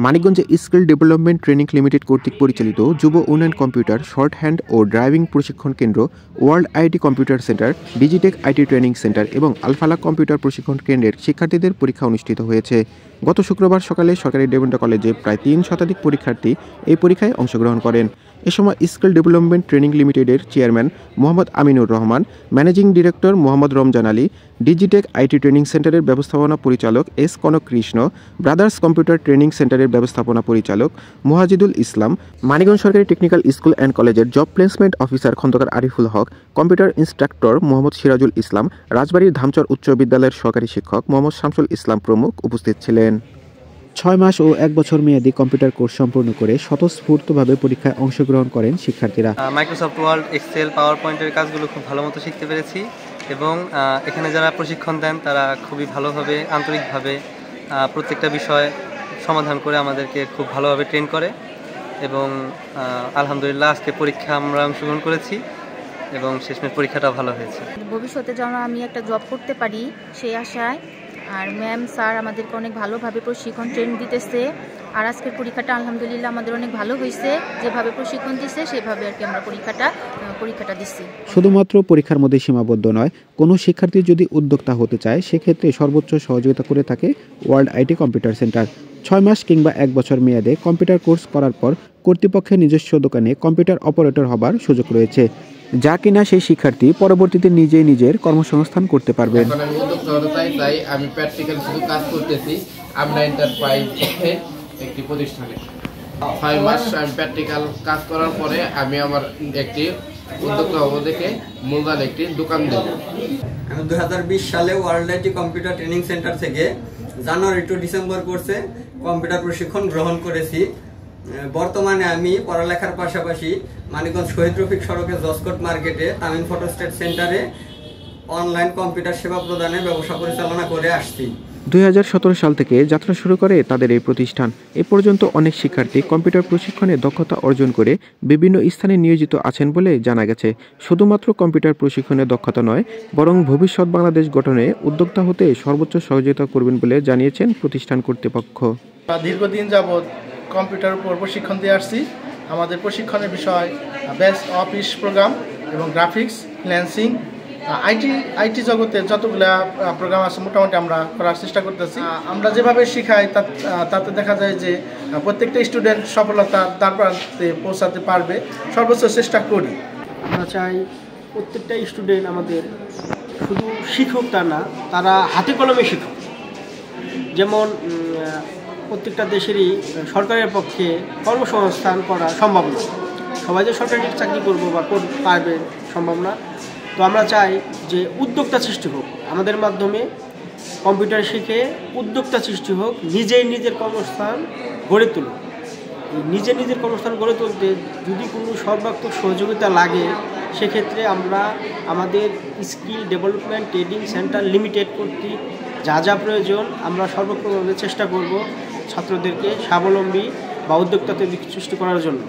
মানিকগঞ্জে skill development training limited কর্তৃক পরিচালিত যুব উন্নয়ন কম্পিউটার শর্ট হ্যান্ড ও ড্রাইভিং প্রশিক্ষণ কেন্দ্র, world IT computer centre, Digitech IT training centre এবং আলফালা কম্পিউটার প্রশিক্ষণ কেন্দ্রের শিক্ষার্থীদের পরীক্ষা অনুষ্ঠিত হয়েছে। গত শুক্রবার সকালে সরকারি ডেভেন্টা কলেজে প্রায় ৩ শতাধিক পরীক্ষার্থী এই পরীক্ষায় অংশগ্রহণ করেন। এ সময় স্কিল ডেভেলপমেন্ট ট্রেনিং লিমিটেডের chairman Mohammad Aminur Rahman, managing director Mohammad Ramzan Ali, Digitech IT training সেন্টারের ব্যবস্থাপনা পরিচালক S Kanak Krishna, brothers computer training সেন্টারের ব্যবস্থাপনা পরিচালক মুহাজিদুল ইসলাম, মানিকগঞ্জ সরকারি টেকনিক্যাল স্কুল অ্যান্ড কলেজের job placement officer Khandakar Ariful Haque, computer instructor Mohammad Sirajul Islam, রাজবাড়ীর ধামচর উচ্চ বিদ্যালয়ের সহকারী শিক্ষক মোহাম্মদ শামসুল ইসলাম প্রমুখ উপস্থিত ছিলেন। 6 মাস ও 1 বছর মেয়াদী কম্পিউটার কোর্স সম্পূর্ণ করে স্বতঃস্ফূর্তভাবে পরীক্ষায় অংশগ্রহণ করেন শিক্ষার্থীরা। মাইক্রোসফট ওয়ার্ড, এক্সেল, পাওয়ার পয়েন্টের কাজগুলো খুব ভালো মতো শিখতে পেরেছি এবং এখানে যারা প্রশিক্ষণ দেন তারা খুবই ভালোভাবে, আন্তরিকভাবে প্রত্যেকটা বিষয় সমাধান করে আমাদেরকে খুব ভালোভাবে ট্রেন করে এবং আলহামদুলিল্লাহ আজকে পরীক্ষা আমরা অংশগ্রহণ করেছি এবং শেষমেশ পরীক্ষাটা ভালো হয়েছে। ভবিষ্যতে যেন আমি একটা জব করতে পারি সেই আশায়, আর ম্যাম স্যার আমাদেরকে অনেক ভালোভাবে প্রশিক্ষণ ট্রেন দিতেছে। আর আজকের পরীক্ষাটা আলহামদুলিল্লাহ আমাদের অনেক ভালো হয়েছে, যেভাবে প্রশিক্ষণ দিচ্ছে সেভাবে আর কি আমরা পরীক্ষাটা দিচ্ছি। শুধুমাত্র পরীক্ষার মধ্যে সীমাবদ্ধ নয়, কোনো শিক্ষার্থী যদি উদ্যোক্তা হতে চায় সেক্ষেত্রে সর্বোচ্চ সহযোগিতা করে থাকে ওয়ার্ল্ড আইটি কম্পিউটার সেন্টার। 6 মাস কিংবা 1 বছর মেয়াদে কম্পিউটার কোর্স করার পর কর্তৃপক্ষের নিজস্ব দোকানে কম্পিউটার অপারেটর হবার সুযোগ রয়েছে, যা কিনা সেই শিক্ষার্থী পরবর্তীতে নিজের কর্মসংস্থান করতে পারবেন। আমি প্র্যাকটিক্যাল শুধু কাজ করতেছি আমরা এন্টারপ্রাইজ একটি প্রতিষ্ঠানে। 6 মাস আমি প্র্যাকটিক্যাল কাজ করার পরে আমি আমার একটি উদ্যোক্তা হব দেখে মূলধন একটি দোকান দেব। আমি 2020 সালে world IT computer training centre থেকে জানুয়ারি টু ডিসেম্বর কোর্সে কম্পিউটার প্রশিক্ষণ গ্রহণ করেছি। বর্তমানে আমি পড়ালেখার পাশাপাশি মানিকগঞ্জ শহীদ রফিক সড়কের জসকোট মার্কেটে তামিম ফটো স্টেট সেন্টারে অনলাইন কম্পিউটার সেবা প্রদানের ব্যবসা পরিচালনা করে আসছি। 2017 সাল থেকে যাত্রা শুরু করে তাদের এই প্রতিষ্ঠান। এ পর্যন্ত অনেক শিক্ষার্থী কম্পিউটার প্রশিক্ষণে দক্ষতা অর্জন করে বিভিন্ন স্থানে নিয়োজিত আছেন বলে জানা গেছে। শুধুমাত্র কম্পিউটার প্রশিক্ষণে দক্ষতা নয়, বরং ভবিষ্যৎ বাংলাদেশ গঠনে উদ্যোক্তা হতে সর্বোচ্চ সহযোগিতা করবেন বলে জানিয়েছেন প্রতিষ্ঠান কর্তৃপক্ষ। দীর্ঘদিন যাবৎ কম্পিউটার উপর প্রশিক্ষণ দিয়ে আসছি। আমাদের প্রশিক্ষণের বিষয় বেস্ট অফিস প্রোগ্রাম এবং গ্রাফিক্স, ফ্রিল্যান্সিং, আইটি জগতে যতগুলো প্রোগ্রাম আছে মোটামুটি আমরা করার চেষ্টা করতেছি। আমরা যেভাবে শিখাই তাতে দেখা যায় যে প্রত্যেকটা স্টুডেন্ট সফলতার দ্বার প্রান্তে পৌঁছাতে পারবে, সর্বোচ্চ চেষ্টা করি। আমরা চাই প্রত্যেকটা স্টুডেন্ট আমাদের শুধু শিক্ষক তা না, তারা হাতে কলমে শিক্ষক। যেমন প্রত্যেকটা দেশেরই সরকারের পক্ষে কর্মসংস্থান করা সম্ভব না, সবাই যে সরকারি চাকরি করবো বা পারবে সম্ভব না। তো আমরা চাই যে উদ্যোক্তা সৃষ্টি হোক, আমাদের মাধ্যমে কম্পিউটার শিখে উদ্যোক্তা সৃষ্টি হোক, নিজের কর্মস্থান গড়ে তুলুক। নিজের কর্মস্থান গড়ে তুলতে যদি কোনো সর্বাত্মক সহযোগিতা লাগে সেক্ষেত্রে আমরা আমাদের skill development training centre limited কর্তৃক যা প্রয়োজন আমরা সর্বপ্রভাবে চেষ্টা করব ছাত্রদেরকে স্বাবলম্বী বা উদ্যোক্তাতে সৃষ্টি করার জন্য।